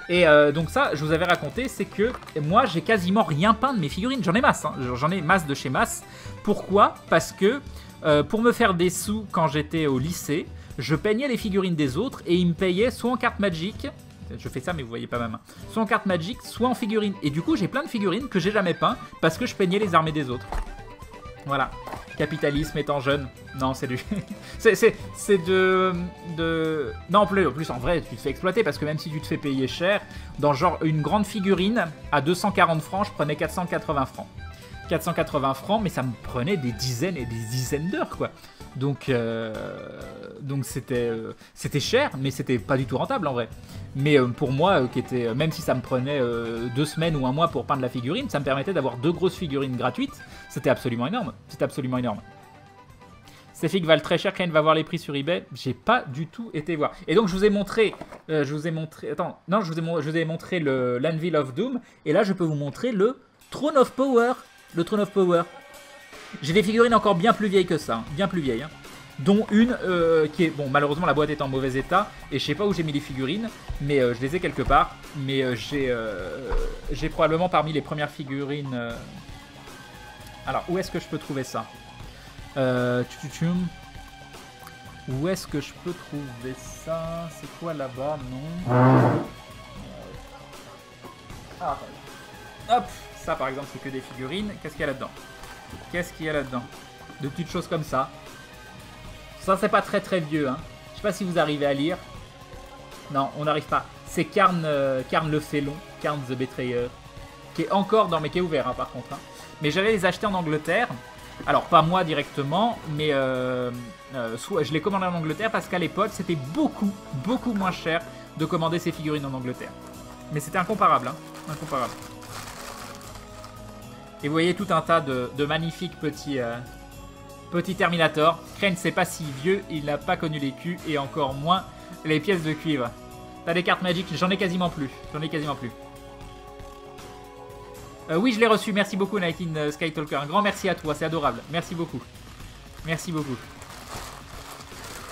Et donc ça, je vous avais raconté, c'est que moi, j'ai quasiment rien peint de mes figurines. J'en ai masse, hein. J'en ai masse de chez masse. Pourquoi? Parce que pour me faire des sous quand j'étais au lycée, je peignais les figurines des autres et ils me payaient soit en carte Magic. Je fais ça mais vous voyez pas ma main. Soit en carte Magic, soit en figurines. Et du coup j'ai plein de figurines que j'ai jamais peint parce que je peignais les armées des autres. Voilà. Capitalisme étant jeune. Non, c'est du... c'est de... Non, en plus en vrai tu te fais exploiter parce que même si tu te fais payer cher, dans genre une grande figurine à 240 francs, je prenais 480 francs. 480 francs, mais ça me prenait des dizaines et des dizaines d'heures, quoi. Donc c'était cher, mais c'était pas du tout rentable en vrai. Mais pour moi, qui était, même si ça me prenait 2 semaines ou un mois pour peindre la figurine, ça me permettait d'avoir 2 grosses figurines gratuites. C'était absolument énorme. C'était absolument énorme. Ces figues valent très cher. Crane va voir les prix sur eBay. J'ai pas du tout été voir. Et donc je vous ai montré, attends, non, je vous ai montré le l'Anvil of Doom. Et là, je peux vous montrer le Throne of Power. Le Throne of Power. J'ai des figurines encore bien plus vieilles que ça, hein, bien plus vieilles. Hein, dont une qui est... Bon, malheureusement, la boîte est en mauvais état. Et je sais pas où j'ai mis les figurines. Mais je les ai quelque part. Mais j'ai probablement parmi les premières figurines... Alors, où est-ce que je peux trouver ça? Où est-ce que je peux trouver ça? C'est quoi là-bas? Non. Ah, hop! Ça, par exemple, c'est que des figurines. Qu'est-ce qu'il y a là-dedans? Qu'est-ce qu'il y a là-dedans? De petites choses comme ça. Ça, c'est pas très très vieux. Hein. Je sais pas si vous arrivez à lire. Non, on n'arrive pas. C'est Karn le Félon, Karn the Betrayer, qui est encore dans... mais qui est ouvert, hein, par contre. Hein. Mais j'allais les acheter en Angleterre. Alors, pas moi directement, mais soit je les commandais en Angleterre parce qu'à l'époque, c'était beaucoup moins cher de commander ces figurines en Angleterre. Mais c'était incomparable, hein. Incomparable. Et vous voyez tout un tas de magnifiques petits Terminator. Crane, c'est pas si vieux, il n'a pas connu les culs et encore moins les pièces de cuivre. T'as des cartes Magic, j'en ai quasiment plus. Oui, je l'ai reçu, merci beaucoup Nightin Skytalker. Un grand merci à toi, c'est adorable. Merci beaucoup. Merci beaucoup.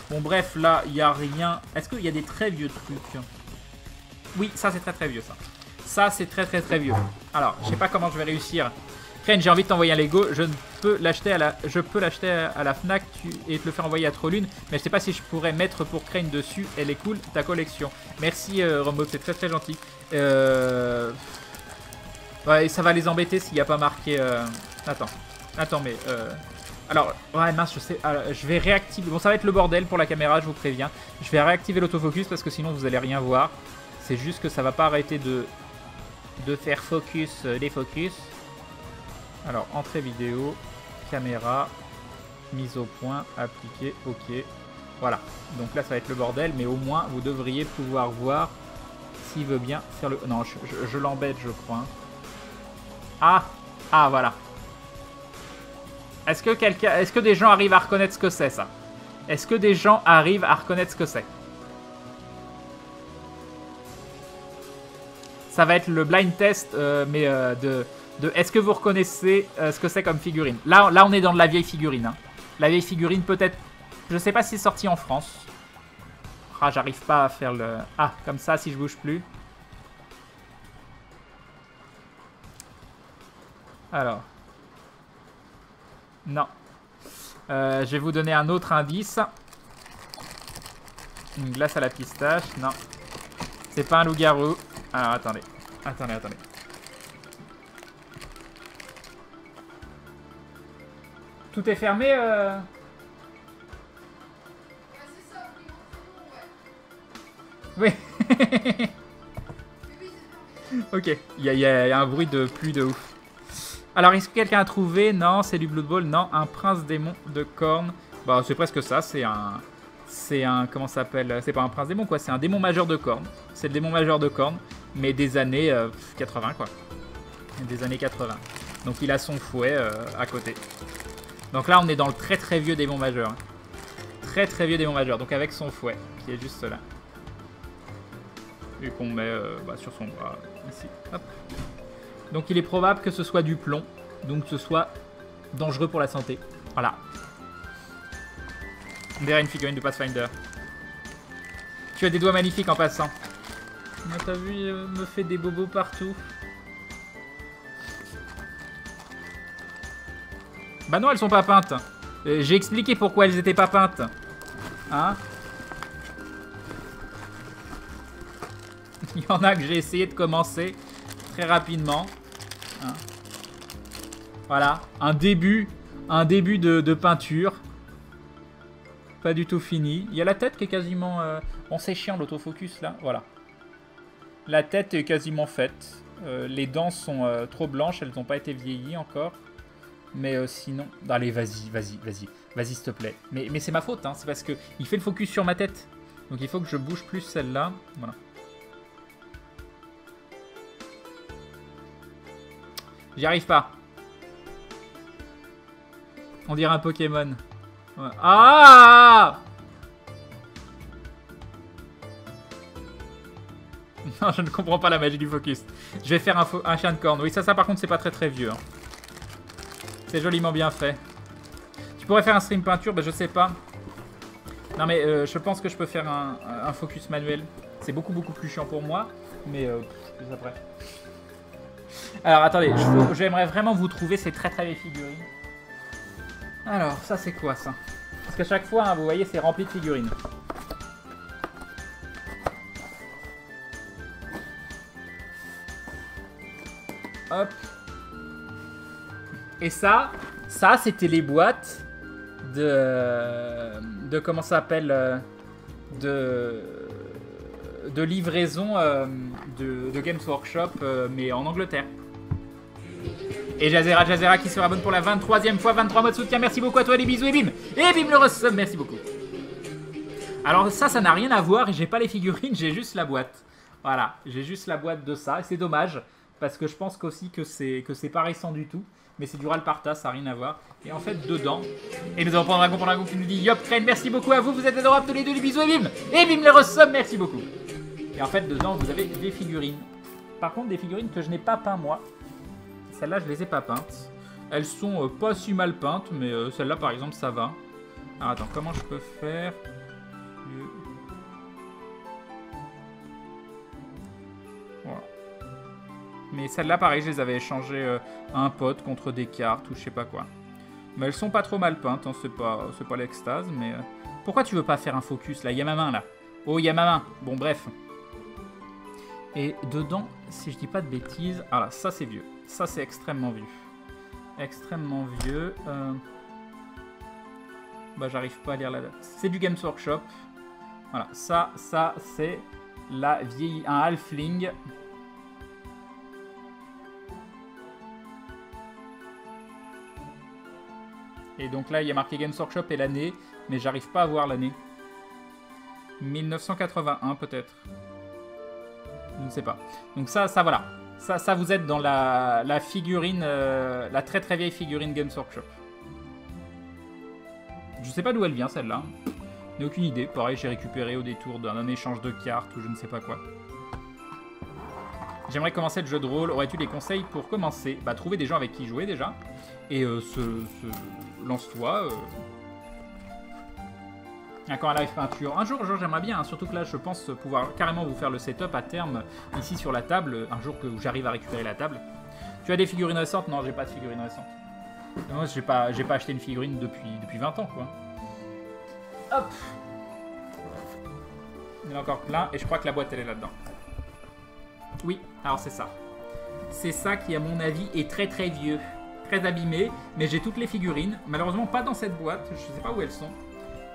Bon bref, là, il n'y a rien. Est-ce qu'il y a des très vieux trucs? Oui, ça c'est très très vieux ça. Ça c'est très très très vieux. Alors, je sais pas comment je vais réussir. Crane, j'ai envie de t'envoyer un Lego. Je peux l'acheter à la Fnac et te le faire envoyer à Trollune. Mais je sais pas si je pourrais mettre pour Crane dessus. Elle est cool, ta collection. Merci Rombo, c'est très très gentil. Ouais, ça va les embêter s'il n'y a pas marqué... Attends, mais... Alors, ouais, mince, je sais... je vais réactiver... Bon, ça va être le bordel pour la caméra, je vous préviens. Je vais réactiver l'autofocus parce que sinon vous allez rien voir. C'est juste que ça va pas arrêter de faire focus les focus. Alors, entrée vidéo, caméra, mise au point, appliquer, ok. Voilà. Donc là, ça va être le bordel, mais au moins, vous devriez pouvoir voir s'il veut bien faire le... Non, je l'embête, je crois. Ah, voilà. Est-ce que des gens arrivent à reconnaître ce que c'est, ça? Est-ce que des gens arrivent à reconnaître ce que c'est? Ça va être le blind test, mais est-ce que vous reconnaissez ce que c'est comme figurine? Là, on est dans de la vieille figurine. Hein. La vieille figurine, peut-être... Je sais pas si c'est sorti en France. Ah, j'arrive pas à faire le... Ah, comme ça, si je bouge plus. Alors. Non. Je vais vous donner un autre indice. Une glace à la pistache. Non. C'est pas un loup-garou. Alors, attendez. Attendez. Tout est fermé Oui. Ok. Il y a un bruit de pluie de ouf. Alors, est-ce que quelqu'un a trouvé? Non, c'est du Blood Bowl. Non, un prince démon de cornes. Bah, c'est presque ça. C'est un... Comment ça s'appelle? C'est pas un prince démon, quoi. C'est un démon majeur de cornes. C'est le démon majeur de cornes. Mais des années 80, quoi. Des années 80. Donc, il a son fouet à côté. Donc là, on est dans le très très vieux démon majeur. Hein. Très très vieux démon majeur. Donc, avec son fouet, qui est juste là. Et qu'on met sur son bras. Ici. Hop. Donc il est probable que ce soit du plomb, donc que ce soit dangereux pour la santé. Voilà. On dirait une figurine de Pathfinder. Tu as des doigts magnifiques en passant. T'as vu, il me fait des bobos partout. Bah non, elles sont pas peintes. J'ai expliqué pourquoi elles étaient pas peintes. Hein? Il y en a que j'ai essayé de commencer très rapidement. Hein? Voilà, un début de peinture. Pas du tout fini. Il y a la tête qui est quasiment... Bon, c'est chiant l'autofocus là. Voilà. La tête est quasiment faite. Les dents sont trop blanches, elles n'ont pas été vieillies encore. Mais sinon... Allez, vas-y, s'il te plaît. Mais c'est ma faute, hein. C'est parce qu'il fait le focus sur ma tête. Donc il faut que je bouge plus celle-là. Voilà. J'y arrive pas. On dirait un Pokémon. Ouais. Ah! Non, je ne comprends pas la magie du focus. Je vais faire un chien de corne. Oui, ça par contre, c'est pas très vieux. Hein. C'est joliment bien fait. Tu pourrais faire un stream peinture, bah, je sais pas. Non, mais je pense que je peux faire un focus manuel. C'est beaucoup plus chiant pour moi. Mais plus après. Alors, attendez. J'aimerais vraiment vous trouver ces très vieilles figurines. Alors, ça, c'est quoi, ça? Parce qu'à chaque fois, hein, vous voyez, c'est rempli de figurines. Hop. Et ça c'était les boîtes de comment ça s'appelle de livraison de Games Workshop, mais en Angleterre. Et Jazera qui se rabonne pour la 23e fois, 23 mois de soutien. Merci beaucoup à toi, les bisous et bim. Et bim le resub, merci beaucoup. Alors ça n'a rien à voir et j'ai pas les figurines, j'ai juste la boîte. Voilà, j'ai juste la boîte de ça et c'est dommage. Parce que je pense qu'aussi que c'est pas récent du tout. Mais c'est du Ralparta, ça n'a rien à voir. Et en fait, dedans... Et nous avons Dragon qui nous dit Yop Crane, merci beaucoup à vous, vous êtes adorables tous les deux, les bisous et bim. Et bim les resub, merci beaucoup. Et en fait, dedans, vous avez des figurines. Par contre, des figurines que je n'ai pas peint moi. Celles-là, je les ai pas peintes. Elles sont pas si mal peintes, mais celle-là, par exemple, ça va. Alors attends, comment je peux faire? Voilà. Mais celles-là, pareil, je les avais échangées à un pote contre des cartes ou je sais pas quoi. Mais elles sont pas trop mal peintes, hein, c'est pas l'extase, mais... Pourquoi tu veux pas faire un focus, là? Il y a ma main, là. Oh, il y a ma main. Bon, bref. Et dedans, si je dis pas de bêtises... Ah là, ça c'est vieux. Ça c'est extrêmement vieux. Extrêmement vieux. Bah, j'arrive pas à lire la date. C'est du Games Workshop. Voilà, ça c'est la vieille... un halfling... Et donc là, il y a marqué Games Workshop et l'année, mais j'arrive pas à voir l'année. 1981 peut-être. Je ne sais pas. Donc ça voilà. Ça vous êtes dans la figurine, la très vieille figurine Games Workshop. Je sais pas d'où elle vient celle-là. J'ai aucune idée. Pareil, j'ai récupéré au détour d'un échange de cartes ou je ne sais pas quoi. J'aimerais commencer le jeu de rôle. Aurais-tu des conseils pour commencer? Bah, trouver des gens avec qui jouer déjà. Et lance-toi. Encore un live peinture. Un jour j'aimerais bien, hein, surtout que là, je pense pouvoir carrément vous faire le setup à terme ici sur la table. Un jour que j'arrive à récupérer la table. Tu as des figurines récentes? Non, j'ai pas de figurines récentes. Moi, j'ai pas acheté une figurine depuis 20 ans, quoi. Hop. Il y en a encore plein. Et je crois que la boîte, elle est là-dedans. Oui, alors c'est ça. C'est ça qui, à mon avis, est très vieux. Très abîmé. Mais j'ai toutes les figurines. Malheureusement, pas dans cette boîte. Je sais pas où elles sont.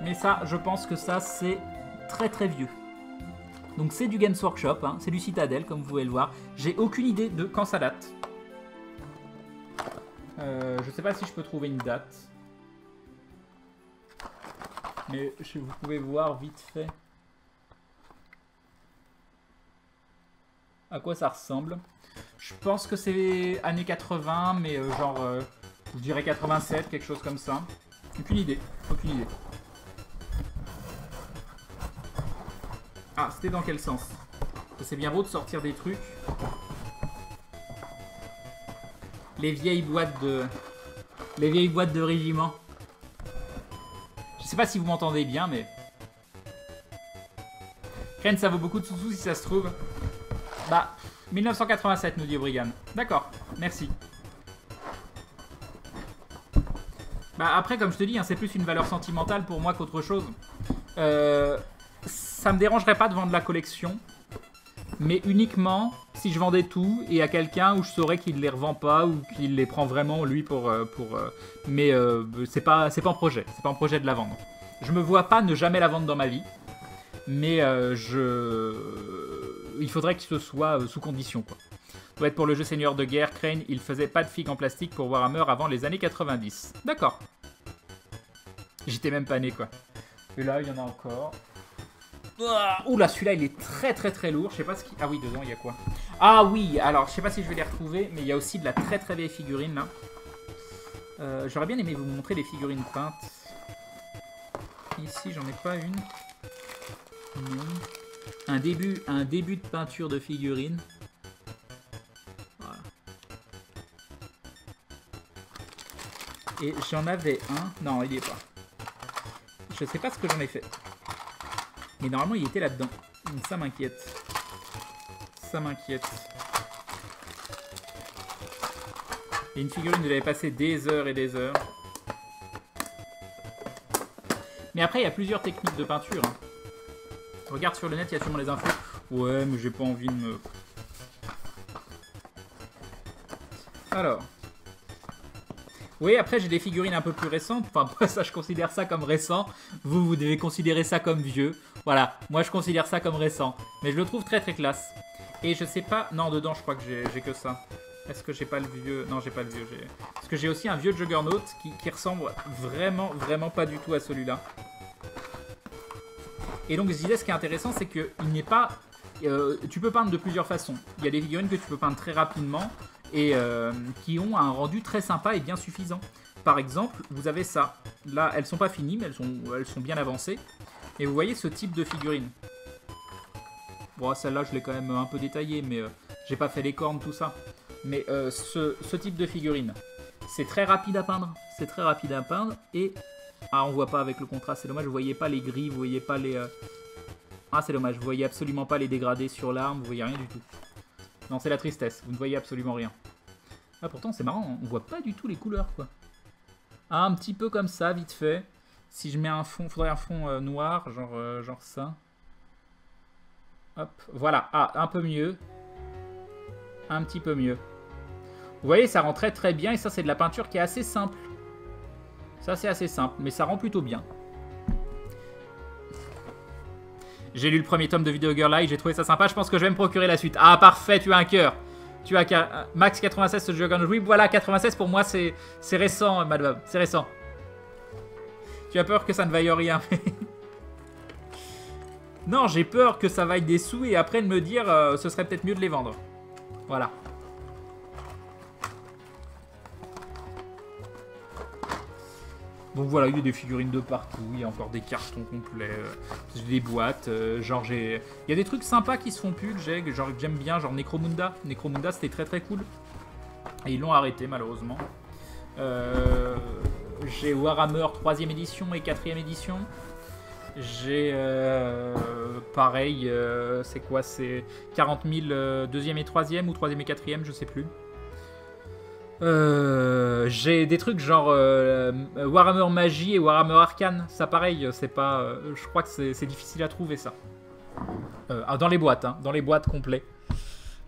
Mais ça, je pense que ça, c'est très vieux. Donc c'est du Games Workshop. Hein. C'est du Citadel, comme vous pouvez le voir. J'ai aucune idée de quand ça date. Je sais pas si je peux trouver une date. Mais vous pouvez voir vite fait à quoi ça ressemble. Je pense que c'est années 80, mais genre, je dirais 87, quelque chose comme ça. Aucune idée, aucune idée. Ah, c'était dans quel sens? C'est bien beau de sortir des trucs. Les vieilles boîtes de régiment. Je sais pas si vous m'entendez bien, mais... Crane, ça vaut beaucoup de sous-sous si ça se trouve. Bah, 1987, nous dit Obrigan. D'accord, merci. Bah après, comme je te dis, hein, c'est plus une valeur sentimentale pour moi qu'autre chose. Ça me dérangerait pas de vendre la collection, mais uniquement si je vendais tout et à quelqu'un où je saurais qu'il les revend pas ou qu'il les prend vraiment lui pour mais c'est pas en projet, c'est pas en projet de la vendre. Je me vois pas ne jamais la vendre dans ma vie, mais il faudrait que ce soit sous condition quoi. Doit être pour le jeu Seigneur de guerre, Crane, il faisait pas de figues en plastique pour Warhammer avant les années 90. D'accord. J'étais même pas né quoi. Et là, il y en a encore. Oula, celui-là, il est très lourd. Je sais pas ce qu'il... Ah oui, dedans, il y a quoi? Ah oui, alors, je sais pas si je vais les retrouver, mais il y a aussi de la très vieille figurine, là. J'aurais bien aimé vous montrer les figurines peintes. Ici, j'en ai pas une. Non. Un début de peinture de figurine. Voilà. Et j'en avais un. Non, il y est pas. Je sais pas ce que j'en ai fait. Mais normalement, il était là-dedans. Donc ça m'inquiète. Ça m'inquiète. Et une figurine, vous avez passé des heures et des heures. Mais après, il y a plusieurs techniques de peinture. Hein. Regarde sur le net, il y a sûrement les infos. Ouais, mais j'ai pas envie de me... Alors... Oui, après j'ai des figurines un peu plus récentes. Enfin, moi, ça, je considère ça comme récent. Vous devez considérer ça comme vieux. Voilà, moi je considère ça comme récent. Mais je le trouve très classe. Et je sais pas... Non, dedans, je crois que j'ai que ça. Est-ce que j'ai pas le vieux... Non, j'ai pas le vieux. Parce que j'ai aussi un vieux Juggernaut qui ressemble vraiment pas du tout à celui-là. Et donc, je disais, ce qui est intéressant, c'est qu'il n'est pas... tu peux peindre de plusieurs façons. Il y a des figurines que tu peux peindre très rapidement et qui ont un rendu très sympa et bien suffisant. Par exemple, vous avez ça. Là, elles sont pas finies, mais elles sont bien avancées. Et vous voyez ce type de figurine. Bon, celle-là, je l'ai quand même un peu détaillée, mais j'ai pas fait les cornes, tout ça. Mais ce type de figurine, c'est très rapide à peindre. C'est très rapide à peindre et... Ah, on voit pas avec le contraste, c'est dommage, vous voyez pas les gris, vous voyez pas les... Ah, c'est dommage, vous voyez absolument pas les dégradés sur l'arme, vous voyez rien du tout. Non, c'est la tristesse, vous ne voyez absolument rien. Ah, pourtant, c'est marrant, on voit pas du tout les couleurs, quoi. Ah, un petit peu comme ça, vite fait. Si je mets un fond, faudrait un fond noir, genre ça. Hop, voilà, ah, un peu mieux. Un petit peu mieux. Vous voyez, ça rend très bien, et ça, c'est de la peinture qui est assez simple. Ça, c'est assez simple, mais ça rend plutôt bien. J'ai lu le premier tome de Video Girl Eye, j'ai trouvé ça sympa. Je pense que je vais me procurer la suite. Ah, parfait, tu as un cœur. Tu as Max 96, ce jeu. Oui, voilà, 96 pour moi, c'est récent, madame. C'est récent. Tu as peur que ça ne vaille rien. Non, j'ai peur que ça vaille des sous et après de me dire ce serait peut-être mieux de les vendre. Voilà. Donc voilà, il y a des figurines de partout, il y a encore des cartons complets, des boîtes, genre j'ai... Il y a des trucs sympas qui se font plus, que j'aime bien, genre Necromunda. Necromunda, c'était très cool. Et ils l'ont arrêté, malheureusement. J'ai Warhammer 3ème édition et 4ème édition. J'ai, pareil, c'est quoi? C'est 40 000 2ème et 3ème ou 3ème et 4ème, je sais plus. J'ai des trucs genre Warhammer Magie et Warhammer Arcane. Ça pareil, c'est pas... je crois que c'est difficile à trouver ça. Dans les boîtes, hein, dans les boîtes complets.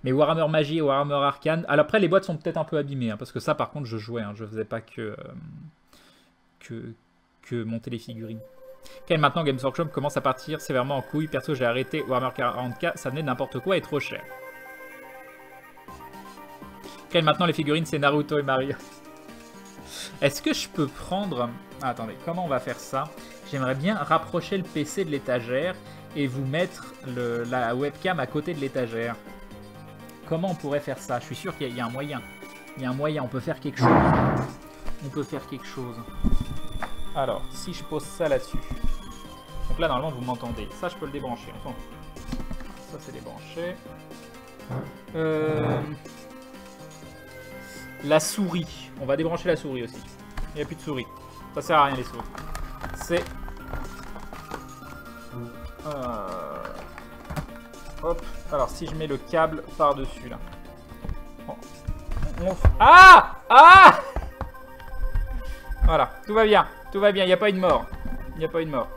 Mais Warhammer Magie et Warhammer Arcane... Alors après, les boîtes sont peut-être un peu abîmées, hein, parce que ça par contre je jouais, hein, je faisais pas que monter les figurines. Quand maintenant Games Workshop commence à partir sévèrement en couille. Perso, j'ai arrêté Warhammer 40K, ça venait de n'importe quoi et trop cher. Maintenant les figurines c'est Naruto et Mario. Est-ce que je peux prendre... Ah, attendez, comment on va faire ça? J'aimerais bien rapprocher le PC de l'étagère et vous mettre la webcam à côté de l'étagère. Comment on pourrait faire ça? Je suis sûr qu'il y a un moyen. Il y a un moyen, on peut faire quelque chose. On peut faire quelque chose. Alors, si je pose ça là-dessus. Donc là, normalement, vous m'entendez. Ça, je peux le débrancher. Enfin, ça, c'est débranché. La souris. On va débrancher la souris aussi. Il n'y a plus de souris. Ça sert à rien les souris. C'est... Hop. Alors, si je mets le câble par-dessus, là. Ah! Ah! Voilà, tout va bien. Tout va bien, il n'y a pas une mort. Il n'y a pas une mort.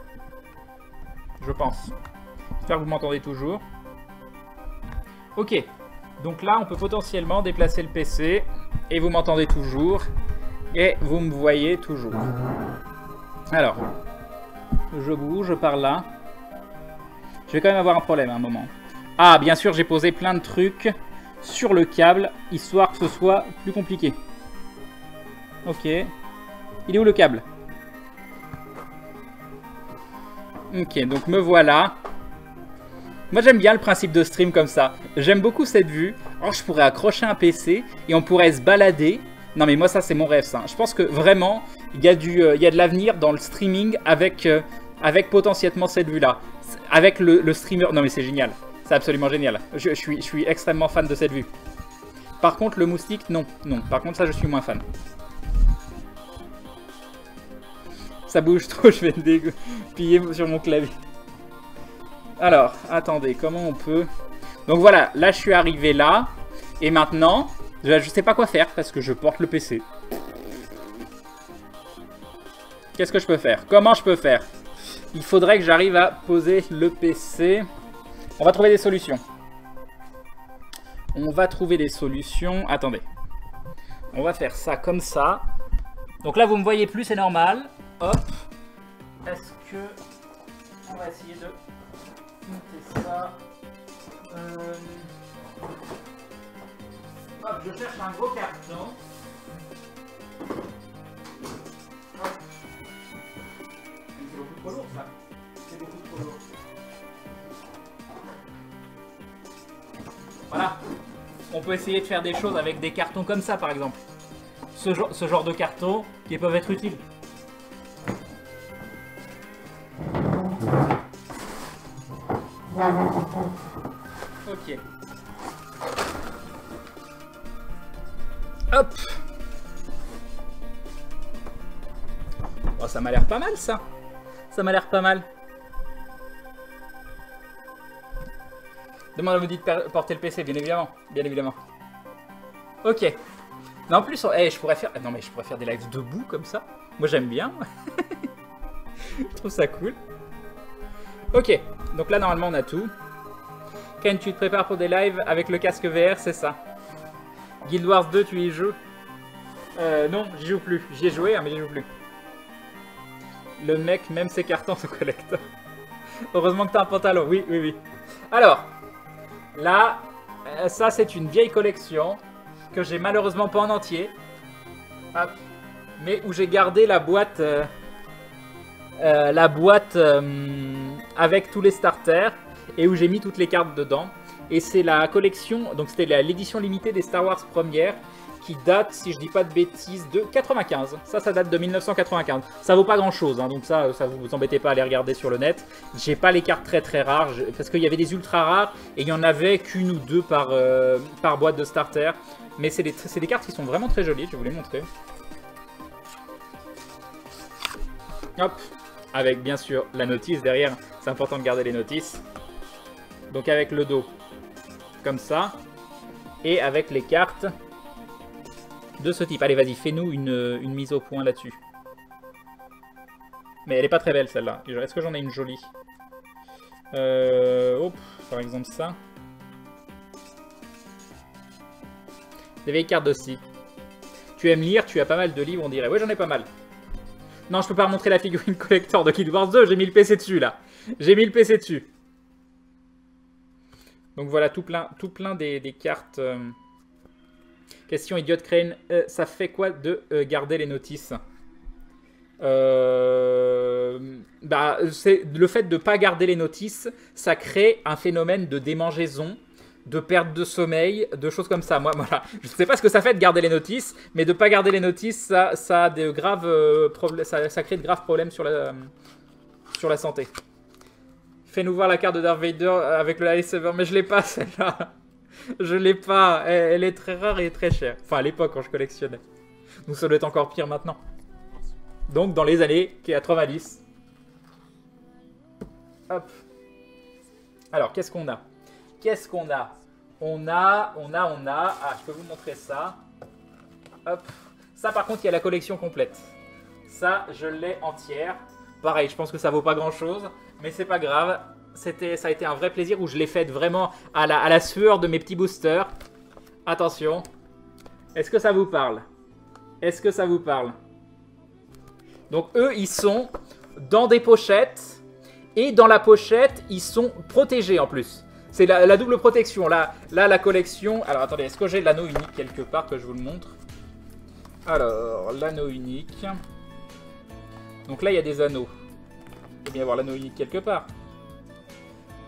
Je pense. J'espère que vous m'entendez toujours. Ok. Donc là, on peut potentiellement déplacer le PC. Et vous m'entendez toujours. Et vous me voyez toujours. Alors. Je bouge par là. Je vais quand même avoir un problème à un moment. Ah, bien sûr, j'ai posé plein de trucs sur le câble, histoire que ce soit plus compliqué. Ok. Il est où le câble? Ok, donc me voilà. Moi, j'aime bien le principe de stream comme ça. J'aime beaucoup cette vue. Alors, je pourrais accrocher un PC et on pourrait se balader. Non, mais moi, ça, c'est mon rêve, ça. Je pense que vraiment, il y a de l'avenir dans le streaming avec potentiellement cette vue-là. Avec le streamer. Non, mais c'est génial. C'est absolument génial. Je suis extrêmement fan de cette vue. Par contre, le moustique, non. Non, par contre, ça, je suis moins fan. Ça bouge trop, je vais me dégoupiller sur mon clavier. Alors, attendez, comment on peut... Donc voilà, là, je suis arrivé là. Et maintenant, je sais pas quoi faire parce que je porte le PC. Qu'est-ce que je peux faire? Comment je peux faire? Il faudrait que j'arrive à poser le PC. On va trouver des solutions. On va trouver des solutions. Attendez. On va faire ça comme ça. Donc là, vous me voyez plus, c'est normal. Hop. Est-ce que... On va essayer de monter ça. Hop, je cherche un gros carton. Hop. C'est beaucoup trop lourd, ça. C'est beaucoup trop lourd. Voilà. On peut essayer de faire des choses avec des cartons comme ça, par exemple. Ce genre de cartons qui peuvent être utiles. Ok. Hop. Oh, ça m'a l'air pas mal, ça. Ça m'a l'air pas mal. Demande à vous dit de porter le PC, bien évidemment. Bien évidemment. Ok. Non, en plus, je pourrais faire... Non, mais je pourrais faire des lives debout, comme ça. Moi, j'aime bien. Je trouve ça cool. Ok. Donc là, normalement, on a tout. Ken, tu te prépares pour des lives avec le casque VR, c'est ça. Guild Wars 2, tu y joues? Non, j'y joue plus. J'y ai joué, hein, mais j'y joue plus. Le mec, même ses cartons se collectent. Heureusement que t'as un pantalon. Oui, oui, oui. Alors, là, ça, c'est une vieille collection que j'ai malheureusement pas en entier. Hop. Mais où j'ai gardé la boîte... avec tous les starters et où j'ai mis toutes les cartes dedans. Et c'est la collection, donc c'était l'édition limitée des Star Wars premières qui date, si je dis pas de bêtises, de 95. Ça date de 1995. Ça vaut pas grand chose, hein, donc ça vous embêtez pas à aller regarder sur le net. J'ai pas les cartes très très rares, parce qu'il y avait des ultra rares et il y en avait qu'une ou deux par boîte de starter. Mais c'est des cartes qui sont vraiment très jolies, je vais vous les montrer. Hop. Avec bien sûr la notice derrière, c'est important de garder les notices. Donc avec le dos, comme ça. Et avec les cartes de ce type. Allez, vas-y, fais-nous une mise au point là-dessus. Mais elle est pas très belle celle-là. Est-ce que j'en ai une jolie? Oh, par exemple ça. Des vieilles cartes aussi. Tu aimes lire, tu as pas mal de livres, on dirait. Ouais, j'en ai pas mal. Non, je peux pas remontrer la figurine collector de Guild Wars 2, j'ai mis le PC dessus, là. J'ai mis le PC dessus. Donc voilà, tout plein des cartes. Question idiote, Crane. Ça fait quoi de garder les notices? C'est le fait de ne pas garder les notices, ça crée un phénomène de démangeaison, de perte de sommeil, de choses comme ça. Moi, voilà, je ne sais pas ce que ça fait de garder les notices, mais de ne pas garder les notices, ça a de graves problèmes, ça crée de graves problèmes sur la santé. Fais-nous voir la carte de Darth Vader avec le lightsaber, mais je l'ai pas celle-là. Je l'ai pas, elle est très rare et très chère. Enfin, à l'époque quand je collectionnais. Donc ça doit être encore pire maintenant. Donc dans les années 90. Hop. Alors, qu'est-ce qu'on a? Qu'est-ce qu'on a? Ah, je peux vous montrer ça. Hop. Ça, par contre, il y a la collection complète. Ça, je l'ai entière. Pareil, je pense que ça vaut pas grand-chose, mais c'est pas grave. Ça a été un vrai plaisir où je l'ai fait vraiment à la sueur de mes petits boosters. Attention. Est-ce que ça vous parle? Est-ce que ça vous parle? Donc, eux, ils sont dans des pochettes. Et dans la pochette, ils sont protégés en plus. C'est la double protection. Là, la collection... Alors, attendez, est-ce que j'ai l'anneau unique quelque part que je vous le montre? Alors, l'anneau unique. Donc là, il y a des anneaux. Il faut bien avoir l'anneau unique quelque part.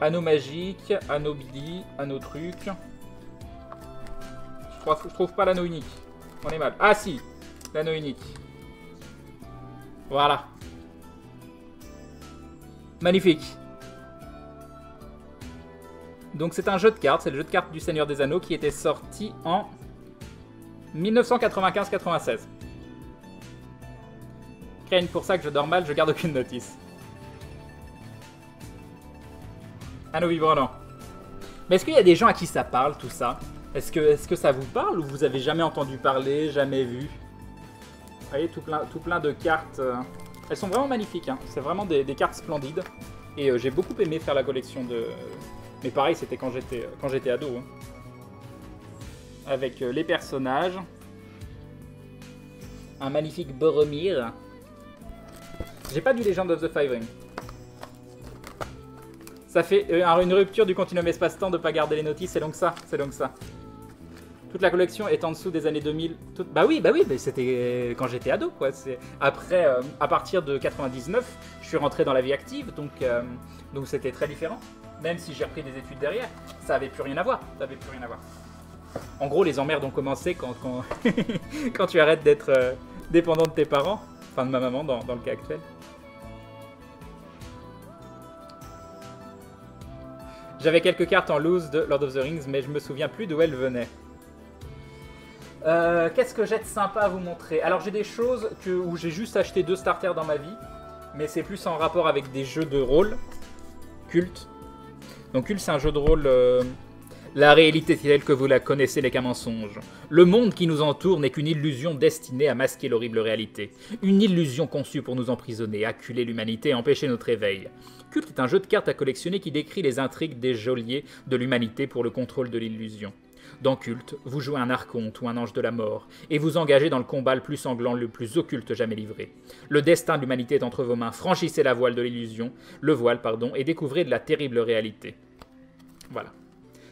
Anneau magique, anneau Billy, anneau truc. Je trouve pas l'anneau unique. On est mal. Ah si, l'anneau unique. Voilà. Magnifique. Donc c'est un jeu de cartes, c'est le jeu de cartes du Seigneur des Anneaux qui était sorti en 1995-96. Crane, pour ça que je dors mal, je garde aucune notice. Anneau vibrant, non. Mais est-ce qu'il y a des gens à qui ça parle, tout ça? Est-ce que ça vous parle ou vous avez jamais entendu parler, jamais vu? Vous voyez, tout plein de cartes. Elles sont vraiment magnifiques, hein. C'est vraiment des cartes splendides. Et j'ai beaucoup aimé faire la collection de... Mais pareil, c'était quand j'étais ado. Hein. Avec les personnages. Un magnifique Boromir. J'ai pas du Legend of the Five Rings. Ça fait une rupture du continuum espace-temps de pas garder les notices, c'est donc ça, Toute la collection est en dessous des années 2000. Bah oui, mais c'était quand j'étais ado, quoi. Après, à partir de 99, je suis rentré dans la vie active, donc c'était très différent. Même si j'ai repris des études derrière, ça avait plus rien à voir. En gros, les emmerdes ont commencé quand quand tu arrêtes d'être dépendant de tes parents, enfin de ma maman dans le cas actuel. J'avais quelques cartes en loose de Lord of the Rings, mais je me souviens plus d'où elles venaient. Qu'est-ce que j'ai de sympa à vous montrer? Alors j'ai des choses où j'ai juste acheté 2 starters dans ma vie, mais c'est plus en rapport avec des jeux de rôle. Culte. Donc Culte, c'est un jeu de rôle... La réalité telle que vous la connaissez n'est qu'un mensonge. Le monde qui nous entoure n'est qu'une illusion destinée à masquer l'horrible réalité. Une illusion conçue pour nous emprisonner, acculer l'humanité et empêcher notre éveil. Culte est un jeu de cartes à collectionner qui décrit les intrigues des geôliers de l'humanité pour le contrôle de l'illusion. Dans Culte, vous jouez un archonte ou un ange de la mort, et vous engagez dans le combat le plus sanglant, le plus occulte jamais livré. Le destin de l'humanité est entre vos mains, franchissez le voile, et découvrez de la terrible réalité. Voilà.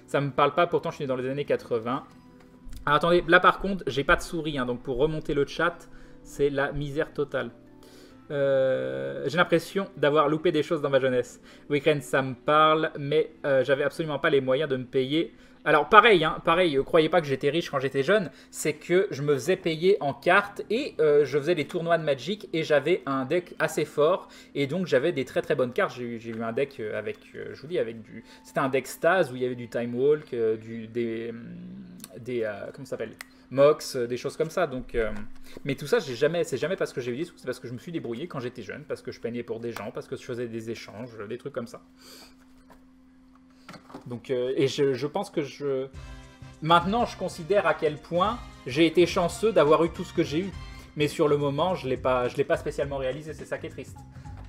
Ça me parle pas, pourtant je suis dans les années 80. Alors attendez, là par contre, j'ai pas de souris, hein, donc pour remonter le chat, c'est la misère totale. J'ai l'impression d'avoir loupé des choses dans ma jeunesse. Weekend, ça me parle, mais j'avais absolument pas les moyens de me payer. Alors pareil, croyez pas que j'étais riche quand j'étais jeune, c'est que je me faisais payer en cartes et je faisais des tournois de Magic et j'avais un deck assez fort et donc j'avais des très très bonnes cartes. J'ai eu un deck avec, je vous dis, avec du... C'était un deck Stase où il y avait du Time Walk, comment ça s'appelle, Mox, des choses comme ça. Donc, mais tout ça, c'est jamais parce que j'ai eu des sous, c'est parce que je me suis débrouillé quand j'étais jeune, parce que je peignais pour des gens, parce que je faisais des échanges, des trucs comme ça. Donc, et je pense que maintenant, je considère à quel point j'ai été chanceux d'avoir eu tout ce que j'ai eu. Mais sur le moment, je l'ai pas spécialement réalisé, c'est ça qui est triste.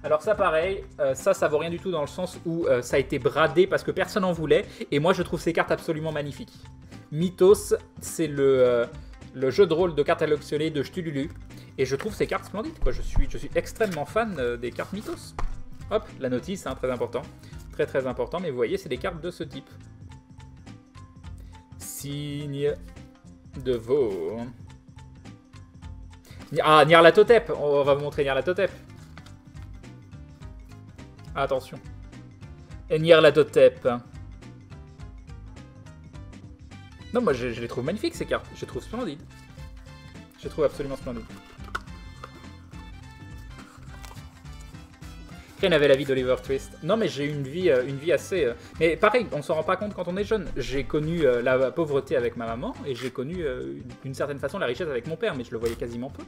Alors ça, pareil, ça vaut rien du tout dans le sens où ça a été bradé parce que personne n'en voulait. Et moi, je trouve ces cartes absolument magnifiques. Mythos, c'est le jeu de rôle de cartes à collectionner de Cthulhu. Et je trouve ces cartes splendides, quoi. Je suis extrêmement fan des cartes Mythos. Hop, la notice, hein, très important. Très très important, mais vous voyez, c'est des cartes de ce type. Signe de veau. Ah, Nyarlathotep. On va vous montrer Nyarlathotep. Attention. Et Nyarlathotep. Non, moi je les trouve magnifiques ces cartes. Je les trouve splendides. Je les trouve absolument splendides. Crane avait la vie d'Oliver Twist. Non, mais j'ai eu une vie assez... Mais pareil, on s'en rend pas compte quand on est jeune. J'ai connu la pauvreté avec ma maman et j'ai connu d'une certaine façon la richesse avec mon père, mais je le voyais quasiment peu.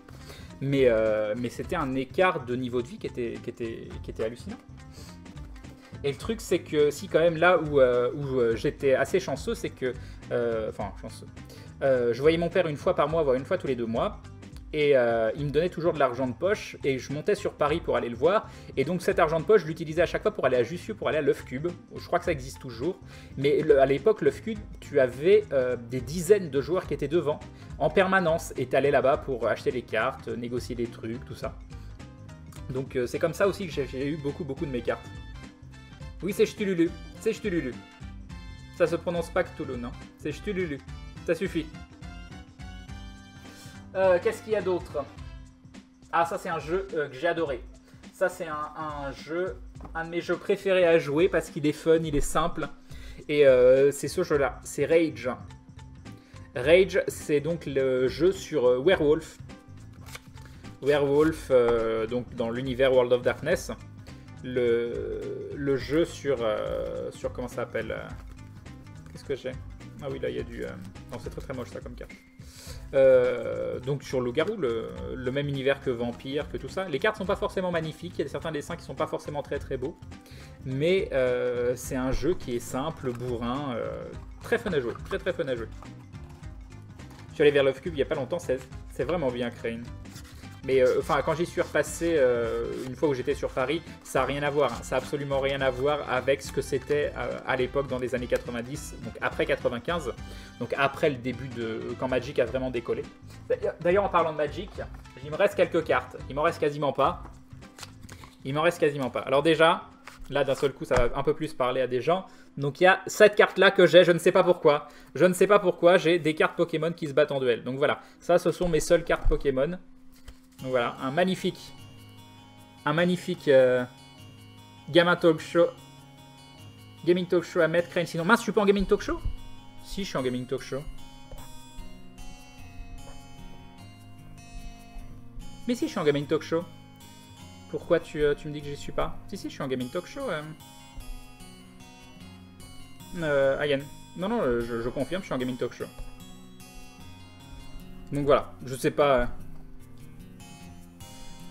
Mais c'était un écart de niveau de vie qui était hallucinant. Et le truc, c'est que si quand même là où j'étais assez chanceux, c'est que... Enfin, chanceux. Je voyais mon père une fois par mois, voire une fois tous les 2 mois. Et il me donnait toujours de l'argent de poche. Et je montais sur Paris pour aller le voir. Et donc cet argent de poche, je l'utilisais à chaque fois pour aller à Jussieu, pour aller à l'œuf cube. Je crois que ça existe toujours. Mais à l'époque, l'œuf cube, tu avais des dizaines de joueurs qui étaient devant en permanence. Et tu allais là-bas pour acheter les cartes, négocier des trucs, tout ça. Donc c'est comme ça aussi que j'ai eu beaucoup de mes cartes. Oui, c'est Chtululu. C'est Chtululu. Ça se prononce pas Cthulhu, non. C'est Chtululu. Ça suffit. Qu'est-ce qu'il y a d'autre? Ah, ça c'est un jeu que j'ai adoré. Ça c'est un jeu, un de mes jeux préférés à jouer parce qu'il est fun, il est simple. Et c'est ce jeu-là, c'est Rage. Rage, c'est donc le jeu sur Werewolf. Werewolf, donc dans l'univers World of Darkness. Le jeu sur comment ça s'appelle Qu'est-ce que j'ai? Ah oui, là il y a du... Non, c'est très moche ça comme carte. Donc sur loup-garou, le même univers que vampire, que tout ça. Les cartes sont pas forcément magnifiques, il y a certains dessins qui sont pas forcément très beaux. Mais c'est un jeu qui est simple, bourrin, très fun à jouer, très fun à jouer. Je suis allé vers Love Cube il y a pas longtemps, c'est vraiment bien Crane. Mais enfin, quand j'y suis repassé une fois où j'étais sur Paris, ça n'a rien à voir. Hein. Ça n'a absolument rien à voir avec ce que c'était à l'époque dans les années 90, donc après 95, donc après le début de quand Magic a vraiment décollé. D'ailleurs, en parlant de Magic, il me reste quelques cartes. Il m'en reste quasiment pas. Alors déjà, là d'un seul coup, ça va un peu plus parler à des gens. Donc il y a cette carte-là que j'ai, je ne sais pas pourquoi. J'ai des cartes Pokémon qui se battent en duel. Donc voilà, ça, ce sont mes seules cartes Pokémon. Donc voilà, un magnifique Gaming Talk Show à mettre Crane. Sinon, mince, je suis pas en Gaming Talk Show? Si, je suis en Gaming Talk Show. Mais si, je suis en Gaming Talk Show. Pourquoi tu me dis que j'y suis pas? Si, je suis en Gaming Talk Show. Ayen. Non, je confirme, je suis en Gaming Talk Show. Donc voilà, je sais pas...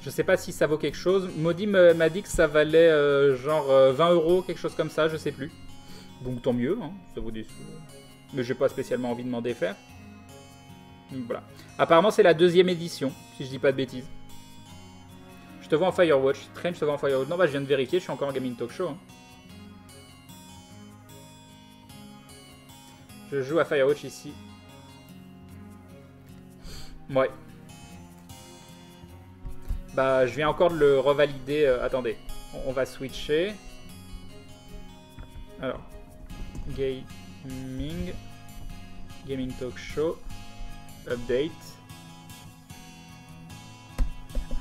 Je sais pas si ça vaut quelque chose. Maudit m'a dit que ça valait genre 20 €, quelque chose comme ça, je sais plus. Donc tant mieux, hein, ça vaut des sous. Mais j'ai pas spécialement envie de m'en défaire. Donc voilà. Apparemment c'est la 2e édition, si je dis pas de bêtises. Je te vois en Firewatch. Train, je te vois en Firewatch. Non, bah je viens de vérifier, je suis encore en Gaming Talk Show. Hein. Je joue à Firewatch ici. Ouais. Bah, je viens encore de le revalider. Attendez, on va switcher. Alors, Gaming Talk Show, Update.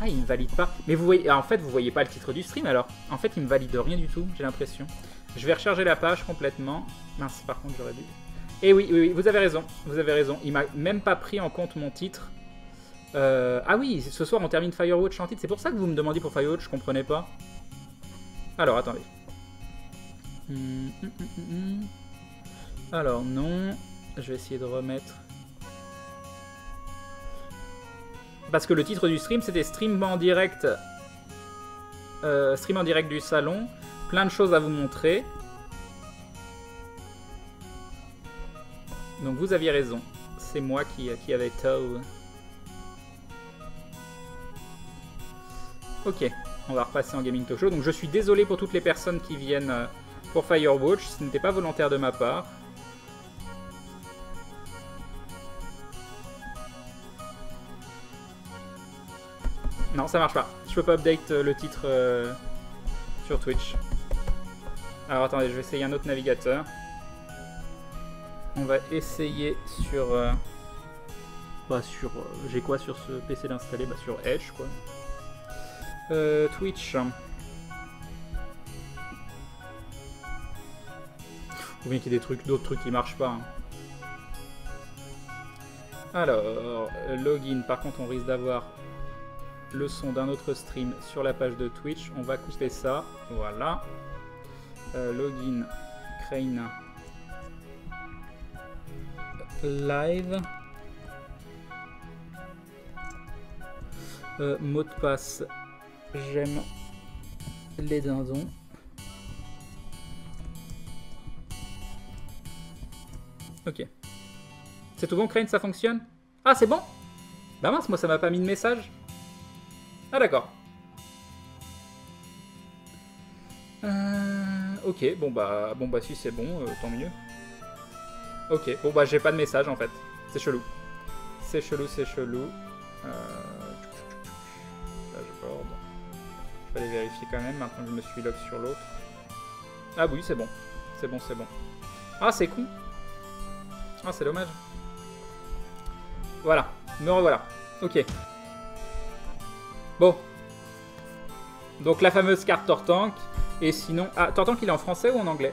Ah, il ne valide pas. Mais vous voyez, en fait, vous voyez pas le titre du stream alors. En fait, il ne valide rien du tout, j'ai l'impression. Je vais recharger la page complètement. Mince, par contre, j'aurais dû. Et oui, vous avez raison. Il m'a même pas pris en compte mon titre. Ah oui, ce soir on termine Firewatch en titre. C'est pour ça que vous me demandiez pour Firewatch, je comprenais pas. Alors, attendez. Alors, non. Je vais essayer de remettre. Parce que le titre du stream, c'était stream en direct. Stream en direct du salon. Plein de choses à vous montrer. Donc, vous aviez raison. C'est moi qui avais tort. Ok, on va repasser en Gaming Talk Show. Donc je suis désolé pour toutes les personnes qui viennent pour Firewatch. Ce n'était pas volontaire de ma part. Non, ça marche pas. Je peux pas update le titre sur Twitch. Alors attendez, je vais essayer un autre navigateur. On va essayer sur... j'ai quoi sur ce PC d'installer? Bah sur Edge quoi. Twitch. Ou bien qu'il y ait d'autres trucs qui marchent pas. Hein. Alors, login. Par contre, on risque d'avoir le son d'un autre stream sur la page de Twitch. On va couper ça. Voilà. Login. Crane. Live. Mot de passe. J'aime les dindons. Ok. C'est tout bon, Crane, ça fonctionne? Ah, c'est bon? Bah mince, moi ça m'a pas mis de message. Ah d'accord. Ok, bon bah si c'est bon, tant mieux. Ok, bon bah j'ai pas de message en fait. C'est chelou. C'est chelou, c'est chelou. Là je board. Je vais aller vérifier quand même maintenant que je me suis log sur l'autre. Ah oui, c'est bon. C'est bon, c'est bon. Ah, c'est con. Ah, c'est dommage. Voilà, me revoilà. Ok. Bon. Donc la fameuse carte Tortank. Et sinon... Ah, Tortank, il est en français ou en anglais?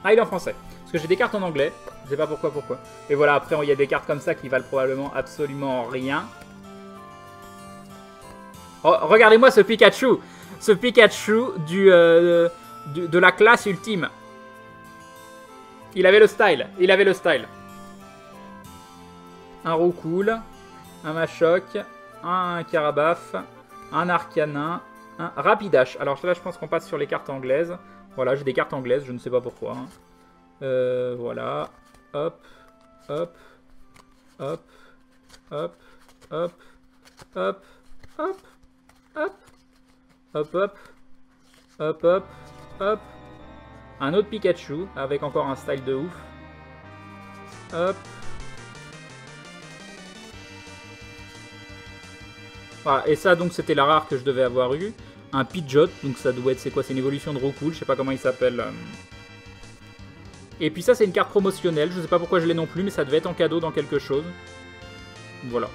Ah, il est en français. Parce que j'ai des cartes en anglais. Je sais pas pourquoi. Et voilà, après, il y a des cartes comme ça qui valent probablement absolument rien. Oh, regardez-moi ce Pikachu. Ce Pikachu de la classe ultime. Il avait le style. Il avait le style. Un Roucoule, un Machoc, un Carabaf, un Arcanin, un Rapidash. Alors là, je pense qu'on passe sur les cartes anglaises. Voilà, j'ai des cartes anglaises, je ne sais pas pourquoi. Voilà. Hop, hop, hop, hop, hop, hop, hop, hop, hop, hop, hop, hop, hop. Un autre Pikachu avec encore un style de ouf. Hop. Voilà, et ça donc c'était la rare que je devais avoir eu. Un Pidgeot, donc ça doit être, c'est quoi? C'est une évolution de Roucoule, je sais pas comment il s'appelle. Et puis ça c'est une carte promotionnelle, je sais pas pourquoi je l'ai non plus, mais ça devait être en cadeau dans quelque chose. Voilà.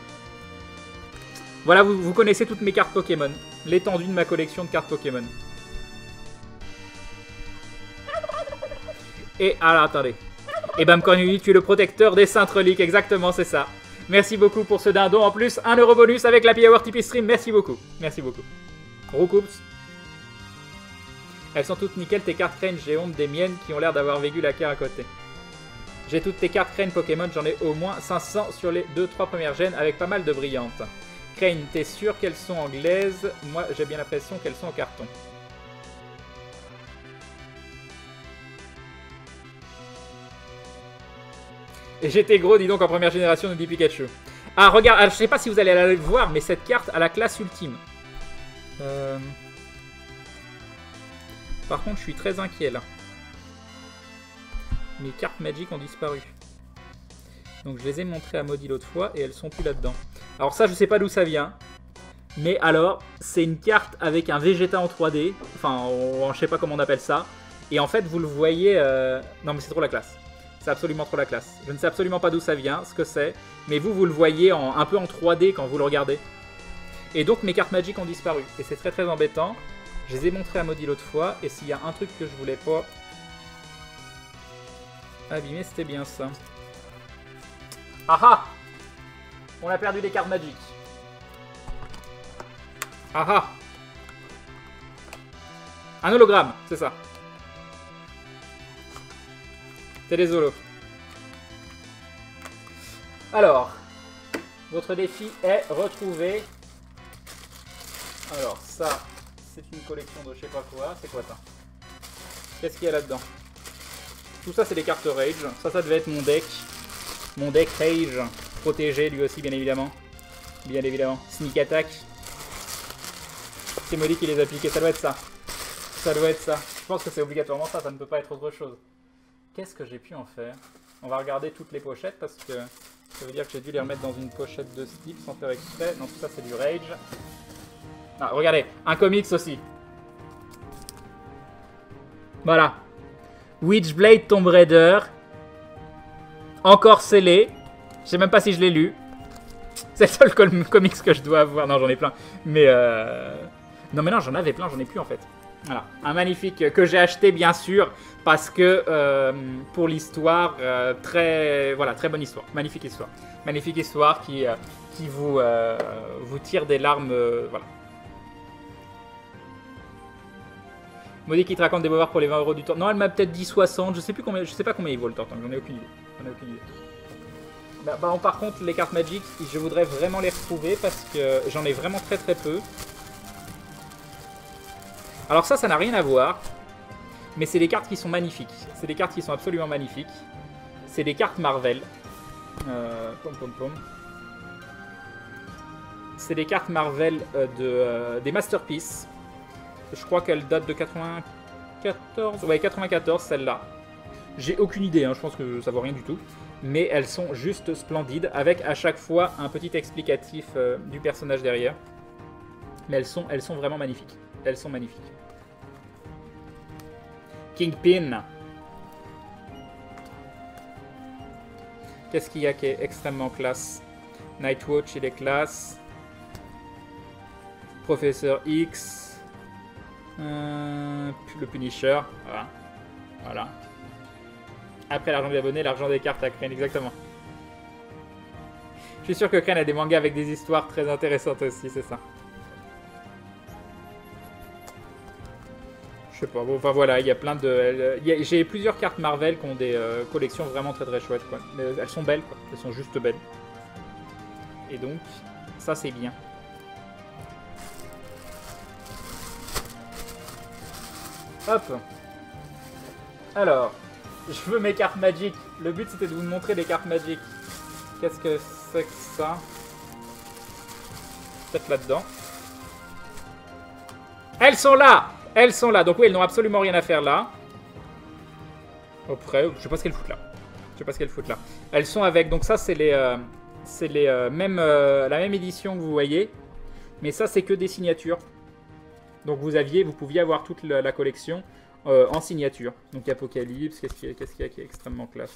Voilà, vous connaissez toutes mes cartes Pokémon. L'étendue de ma collection de cartes Pokémon. Et, alors attendez. Et Bam Corneli, tu es le protecteur des Saintes Reliques, exactement, c'est ça. Merci beaucoup pour ce dindon. En plus, 1 € bonus avec la Power TP Stream. Merci beaucoup. Merci beaucoup. Roucoups. Elles sont toutes nickel, tes cartes Crane. J'ai honte des miennes qui ont l'air d'avoir vécu la carte à côté. J'ai toutes tes cartes Crane Pokémon. J'en ai au moins 500 sur les 2-3 premières gènes avec pas mal de brillantes. Crane, t'es sûr qu'elles sont anglaises? Moi, j'ai bien l'impression qu'elles sont en carton. Et j'étais gros, dis donc, en première génération, nous dit Pikachu. Ah, regarde, alors, je sais pas si vous allez aller le voir, mais cette carte a la classe ultime. Par contre, je suis très inquiet, là. Mes cartes Magic ont disparu. Donc, je les ai montrées à Maudit l'autre fois, et elles sont plus là-dedans. Alors ça, je sais pas d'où ça vient. Mais alors, c'est une carte avec un Vegeta en 3D. Enfin, je sais pas comment on appelle ça. Et en fait, vous le voyez... Non, mais c'est trop la classe. C'est absolument trop la classe. Je ne sais absolument pas d'où ça vient, ce que c'est. Mais vous le voyez un peu en 3D quand vous le regardez. Et donc mes cartes Magic ont disparu. Et c'est très très embêtant. Je les ai montrées à Maudit l'autre fois. Et s'il y a un truc que je voulais pas abîmer, c'était bien ça. Ah ah! On a perdu des cartes Magic. Ah ah! Un hologramme, c'est ça. C'est des holos. Alors, votre défi est retrouvé. Alors, ça, c'est une collection de je sais pas quoi. C'est quoi ça? Qu'est-ce qu'il y a là-dedans? Tout ça, c'est des cartes Rage. Ça devait être mon deck. Mon deck Rage. Protégé, lui aussi, bien évidemment. Bien évidemment. Sneak Attack. C'est Maudit qui les a piqués. Ça doit être ça. Ça doit être ça. Je pense que c'est obligatoirement ça. Ça ne peut pas être autre chose. Qu'est-ce que j'ai pu en faire? On va regarder toutes les pochettes parce que ça veut dire que j'ai dû les remettre dans une pochette de ce type sans faire exprès. Non, tout ça c'est du Rage. Ah, regardez, un comics aussi. Voilà. Witchblade Tomb Raider. Encore scellé. Je sais même pas si je l'ai lu. C'est le seul comics que je dois avoir. Non, j'en ai plein. Mais non, mais non, j'en avais plein, j'en ai plus en fait. Voilà, un magnifique que j'ai acheté bien sûr parce que pour l'histoire, très bonne histoire, magnifique histoire qui vous tire des larmes, voilà. Maudit qui te raconte des bobards pour les 20 € du temps. Non, elle m'a peut-être dit 60, je sais pas combien il vaut le Tortank, j'en ai aucune idée. Par contre, les cartes Magic, je voudrais vraiment les retrouver parce que j'en ai vraiment très très peu. Alors ça n'a rien à voir, mais c'est des cartes qui sont magnifiques. C'est des cartes qui sont absolument magnifiques. C'est des cartes Marvel. C'est des cartes Marvel des Masterpiece. Je crois qu'elles datent de 94. Ouais, 94, celle-là. J'ai aucune idée, hein, je pense que ça vaut rien du tout. Mais elles sont juste splendides, avec à chaque fois un petit explicatif du personnage derrière. Mais elles sont vraiment magnifiques. Elles sont magnifiques. Kingpin. Qu'est-ce qu'il y a qui est extrêmement classe? Nightwatch, il est classe. Professeur X. Le Punisher. Voilà. Voilà. Après l'argent des abonnés, l'argent des cartes à Crane, exactement. Je suis sûr que Crane a des mangas avec des histoires très intéressantes aussi, c'est ça. Je sais pas, bon, enfin voilà, il y a plein de... J'ai plusieurs cartes Marvel qui ont des collections vraiment très très chouettes, quoi. Mais elles sont belles, quoi. Elles sont juste belles. Et donc, ça c'est bien. Hop. Alors, je veux mes cartes Magic. Le but c'était de vous montrer des cartes Magic. Qu'est-ce que c'est que ça? Peut-être là-dedans. Elles sont là! Elles sont là. Donc oui, elles n'ont absolument rien à faire là. Après, je sais pas ce qu'elles foutent là. Je sais pas ce qu'elles foutent là. Elles sont avec... Donc ça, c'est la même édition que vous voyez. Mais ça, c'est que des signatures. Donc vous pouviez avoir toute la collection en signature. Donc Apocalypse, qu'est-ce qu'il y a qui est extrêmement classe?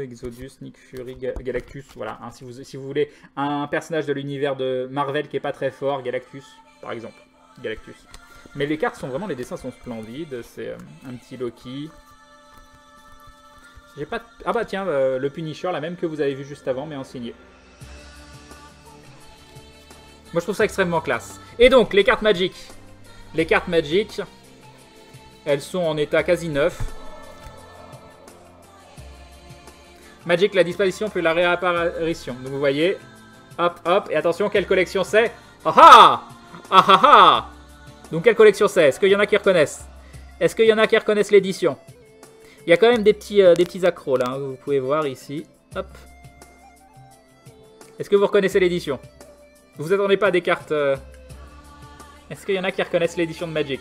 Exodus, Nick Fury, Galactus, voilà. Hein, si vous voulez un personnage de l'univers de Marvel qui est pas très fort, Galactus, par exemple. Galactus. Mais les cartes sont vraiment, les dessins sont splendides. C'est un petit Loki. J'ai pas... Ah bah tiens, le Punisher, la même que vous avez vu juste avant, mais en signé. Moi je trouve ça extrêmement classe. Et donc, les cartes Magic. Les cartes Magic, elles sont en état quasi neuf. Magic, la disparition puis la réapparition. Donc vous voyez, hop, hop, et attention, quelle collection c'est? Ah ah! Ah ah ah! Donc quelle collection c'est? Est-ce qu'il y en a qui reconnaissent? Est-ce qu'il y en a qui reconnaissent l'édition? Il y a quand même des petits accros là, hein, vous pouvez voir ici. Hop. Est-ce que vous reconnaissez l'édition? Vous attendez pas à des cartes... Est-ce qu'il y en a qui reconnaissent l'édition de Magic?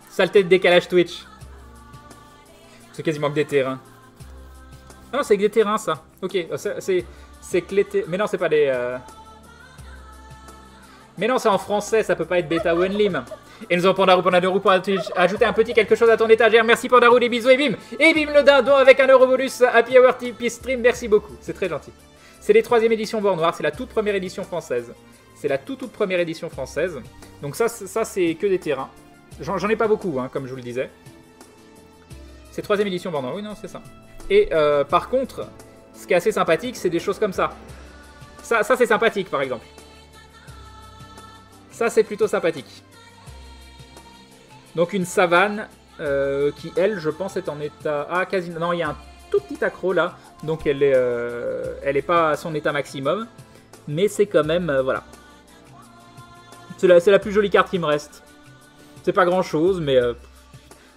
Saleté de décalage Twitch. C'est quasiment que des terrains. Ah non, c'est que des terrains, ça. Ok, c'est que les terrains... Mais non, c'est pas des... Mais non, c'est en français, ça peut pas être Beta ou Enlim. Et nous avons Pandarou pour ajouter un petit quelque chose à ton étagère. Merci Pandarou, des bisous et bim. Et bim le dindon avec un euro bonus. Happy Hour TP Stream, merci beaucoup. C'est très gentil. C'est les 3e éditions Bord Noir, c'est la toute première édition française. C'est la toute première édition française. Donc ça c'est que des terrains. J'en ai pas beaucoup, hein, comme je vous le disais. C'est 3e édition Bord Noir, oui non, c'est ça. Et par contre, ce qui est assez sympathique, c'est des choses comme ça. Ça c'est sympathique, par exemple. Ça, c'est plutôt sympathique. Donc une savane qui, elle, je pense, est en état... Ah, quasi... Non, il y a un tout petit accro, là. Donc elle est pas à son état maximum. Mais c'est quand même... voilà. C'est la plus jolie carte qui me reste. C'est pas grand-chose, mais...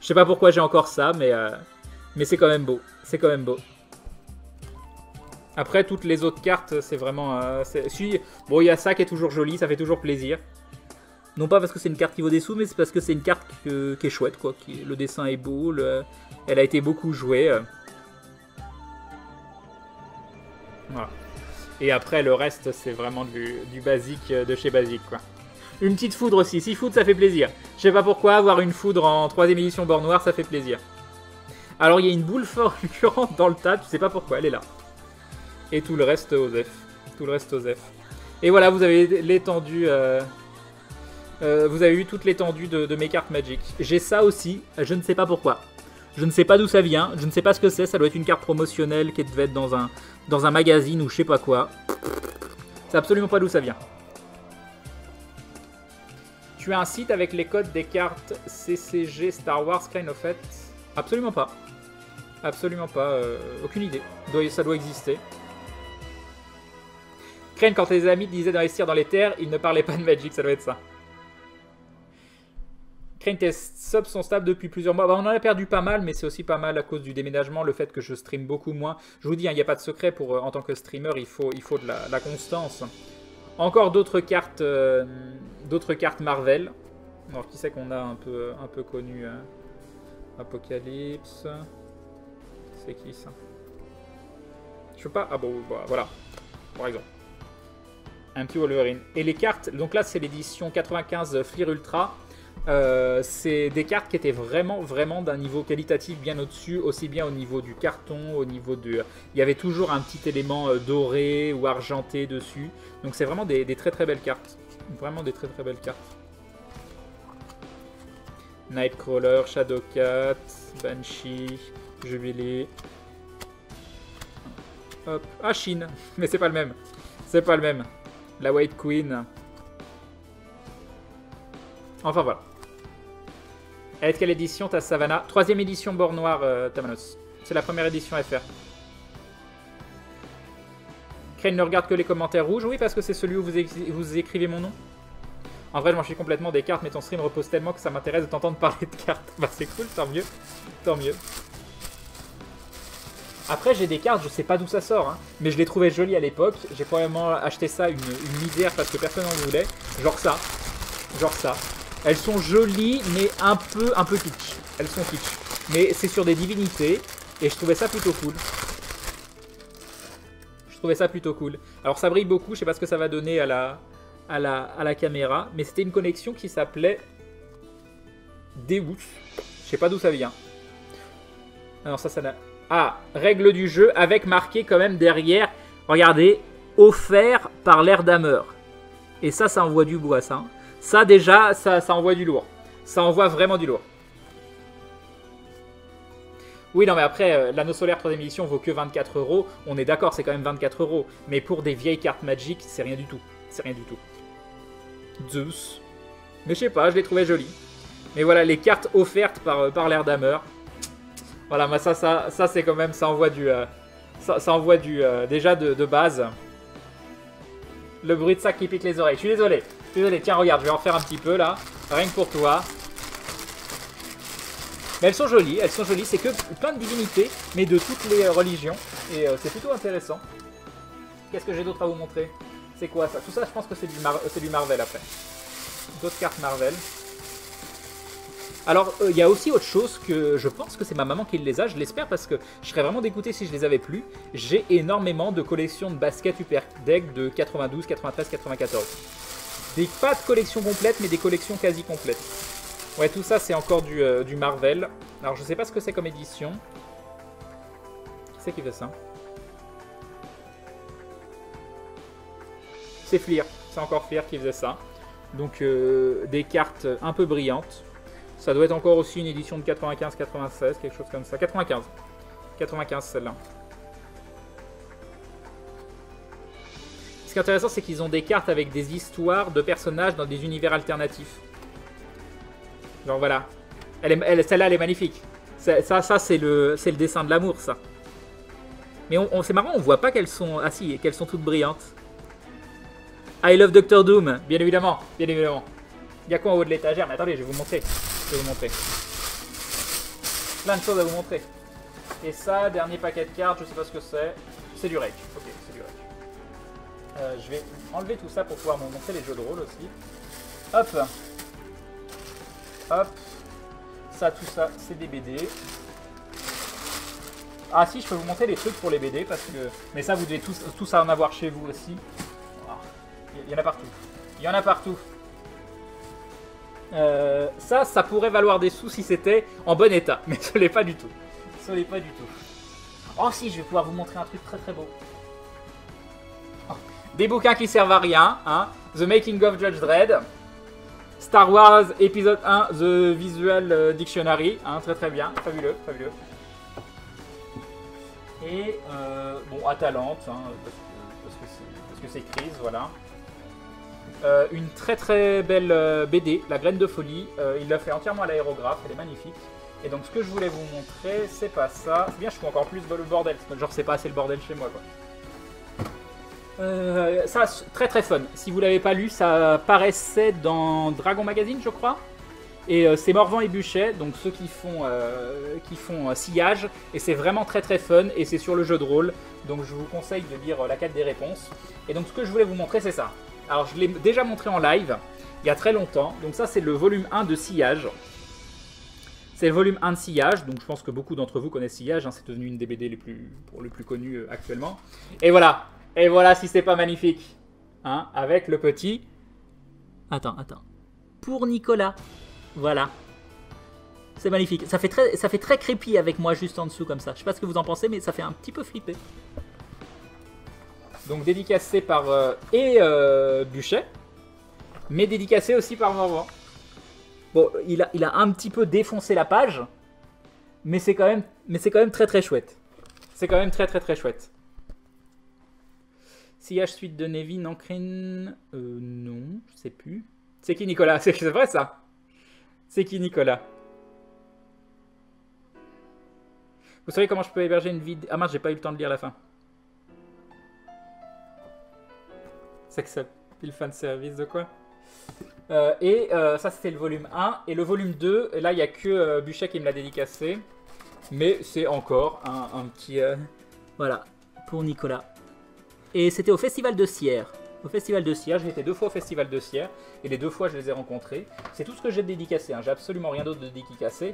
je sais pas pourquoi j'ai encore ça, mais c'est quand même beau. C'est quand même beau. Après, toutes les autres cartes, c'est vraiment... Bon, il y a ça qui est toujours joli, ça fait toujours plaisir. Non pas parce que c'est une carte qui vaut des sous, mais c'est parce que c'est une carte qui est chouette, quoi. Le dessin est beau, elle a été beaucoup jouée. Voilà. Et après, le reste, c'est vraiment du basique de chez Basique, quoi. Une petite foudre aussi. 6 foudres, ça fait plaisir. Je sais pas pourquoi, avoir une foudre en 3e édition Bord Noir, ça fait plaisir. Alors, il y a une boule fulgurante dans le tas, tu sais pas pourquoi, elle est là. Et tout le reste, Osef. Tout le reste, Osef. Et voilà, vous avez l'étendue... vous avez eu toute l'étendue de mes cartes Magic. J'ai ça aussi, je ne sais pas pourquoi. Je ne sais pas d'où ça vient, je ne sais pas ce que c'est. Ça doit être une carte promotionnelle qui devait être dans un magazine ou je sais pas quoi. C'est absolument pas d'où ça vient. Tu as un site avec les codes des cartes CCG Star Wars Kind of Fait? Absolument pas. Absolument pas. Aucune idée. Ça doit exister. Crane, quand tes amis disaient d'investir dans les terres, ils ne parlaient pas de Magic, ça doit être ça. Crane, tes subs sont stables depuis plusieurs mois. Bah, on en a perdu pas mal, mais c'est aussi pas mal à cause du déménagement, le fait que je stream beaucoup moins. Je vous dis, il n'y a pas de secret pour en tant que streamer, il faut de la constance. Encore d'autres cartes Marvel. Alors qui c'est qu'on a un peu connu Apocalypse. C'est qui ça? Je peux pas. Ah bon, bah, voilà. Par exemple. Un petit Wolverine. Et les cartes, donc là c'est l'édition 95 Fleer Ultra. C'est des cartes qui étaient vraiment d'un niveau qualitatif bien au-dessus, aussi bien au niveau du carton, au niveau de... Il y avait toujours un petit élément doré ou argenté dessus. Donc c'est vraiment des très belles cartes. Vraiment des très belles cartes. Nightcrawler, Shadowcat, Banshee, Jubilee. Hop. Ah, Shin. Mais c'est pas le même. C'est pas le même. La White Queen. Enfin voilà. Et quelle édition t'as Savannah? 3ème édition bord noir, Tamanos. C'est la première édition FR. Crane ne regarde que les commentaires rouges. Oui, parce que c'est celui où vous écrivez mon nom. En vrai, je m'en suis complètement des cartes, mais ton stream repose tellement que ça m'intéresse de t'entendre parler de cartes. Bah c'est cool, tant mieux. Tant mieux. Après, j'ai des cartes, je sais pas d'où ça sort, hein, mais je les trouvais jolies à l'époque. J'ai probablement acheté ça une misère parce que personne n'en voulait. Genre ça. Genre ça. Elles sont jolies, mais un peu kitsch. Elles sont kitsch. Mais c'est sur des divinités, et je trouvais ça plutôt cool. Je trouvais ça plutôt cool. Alors ça brille beaucoup, je sais pas ce que ça va donner à la caméra, mais c'était une connexion qui s'appelait Deus. Je sais pas d'où ça vient. Alors ça n'a... Ah, règle du jeu, avec marqué quand même derrière, regardez, offert par l'Erdhammer. Et ça envoie du bois, ça. Ça déjà, ça envoie du lourd. Ça envoie vraiment du lourd. Oui, non, mais après, l'anneau solaire 3ème édition vaut que 24 €. On est d'accord, c'est quand même 24 €. Mais pour des vieilles cartes Magic, c'est rien du tout. C'est rien du tout. Zeus. Mais je sais pas, je les trouvais jolies. Mais voilà, les cartes offertes par l'Erdhammer. Voilà, mais ça c'est quand même, ça envoie du... ça envoie du... déjà de base. Le bruit de sac qui pique les oreilles. Je suis désolé. Tiens, regarde, je vais en faire un petit peu, là. Rien que pour toi. Mais elles sont jolies, c'est que plein de divinités, mais de toutes les religions. Et c'est plutôt intéressant. Qu'est-ce que j'ai d'autre à vous montrer? C'est quoi ça? Tout ça, je pense que c'est du Marvel après. D'autres cartes Marvel. Alors, il y a aussi autre chose que je pense que c'est ma maman qui les a, je l'espère, parce que je serais vraiment dégoûté si je les avais plus. J'ai énormément de collections de basket Super Deck de 92, 93, 94. Pas de collection complète, mais des collections quasi complètes. Ouais, tout ça, c'est encore du Marvel. Alors, je sais pas ce que c'est comme édition. Qui c'est qui fait ça? C'est Fleer. C'est encore Fleer qui faisait ça. Donc, des cartes un peu brillantes. Ça doit être encore aussi une édition de 95-96, quelque chose comme ça. 95. 95, celle-là. Ce qui est intéressant, c'est qu'ils ont des cartes avec des histoires de personnages dans des univers alternatifs. Genre voilà. Celle-là, elle est magnifique. Ça c'est le dessin de l'amour, ça. Mais c'est marrant, on voit pas qu'elles sont... Ah si, qu'elles sont toutes brillantes. I love Doctor Doom, bien évidemment. Bien évidemment. Il y a quoi en haut de l'étagère? Mais attendez, je vais vous montrer. Plein de choses à vous montrer. Et ça, dernier paquet de cartes, je sais pas ce que c'est. C'est du rake. Ok, c'est du rake. Je vais enlever tout ça pour pouvoir vous montrer les jeux de rôle aussi. Hop. Hop. Ça, tout ça, c'est des BD. Ah si, je peux vous montrer les trucs pour les BD parce que... Mais ça, vous devez tous en avoir chez vous aussi. Il y en a partout. Il y en a partout. Ça pourrait valoir des sous si c'était en bon état, mais ce l'est pas du tout. Ce l'est pas du tout. Oh si, je vais pouvoir vous montrer un truc très beau. Oh. Des bouquins qui servent à rien, hein. The Making of Judge Dredd, Star Wars épisode 1, The Visual Dictionary, hein, très bien, fabuleux. Et bon, Atalante, hein, parce que c'est Chris, voilà. Une très belle BD, La Graine de Folie. Il l'a fait entièrement à l'aérographe, elle est magnifique. Et donc ce que je voulais vous montrer, c'est pas ça. C'est bien, je fais encore plus le bordel. Genre c'est pas assez le bordel chez moi, quoi. Ça, très fun. Si vous l'avez pas lu, ça paraissait dans Dragon Magazine, je crois. Et c'est Morvan et Buchet, donc ceux qui font Sillage. Et c'est vraiment très très fun. Et c'est sur le jeu de rôle. Donc je vous conseille de lire la carte des réponses. Et donc ce que je voulais vous montrer, c'est ça. Alors je l'ai déjà montré en live, il y a très longtemps. Donc ça, c'est le volume 1 de Sillage. C'est le volume 1 de Sillage. Donc je pense que beaucoup d'entre vous connaissent Sillage. Hein, c'est devenu une des BD les plus connues actuellement. Et voilà. Et voilà si c'est pas magnifique. Hein, avec le petit... Attends. Pour Nicolas. Voilà. C'est magnifique. Ça fait très creepy avec moi juste en dessous comme ça. Je sais pas ce que vous en pensez, mais ça fait un petit peu flipper. Donc dédicacé par Buchet, mais dédicacé aussi par Morvan. Bon, il a un petit peu défoncé la page, mais c'est quand même très très chouette. C'est quand même très très très chouette. Sillage suite de Navy, Nancrine... non, je sais plus. C'est qui Nicolas? C'est vrai ça? C'est qui Nicolas? Vous savez comment je peux héberger une vidéo? Ah mince, j'ai pas eu le temps de lire la fin. C'est que ça pile fan service de quoi? Ça c'était le volume 1. Et le volume 2, là il n'y a que Buchet qui me l'a dédicacé. Mais c'est encore un petit... voilà, pour Nicolas. Et c'était au Festival de Sierre. Au Festival de Sierre, j'ai été 2 fois au Festival de Sierre. Et les 2 fois je les ai rencontrés. C'est tout ce que j'ai dédicacé, hein. J'ai absolument rien d'autre de dédicacé.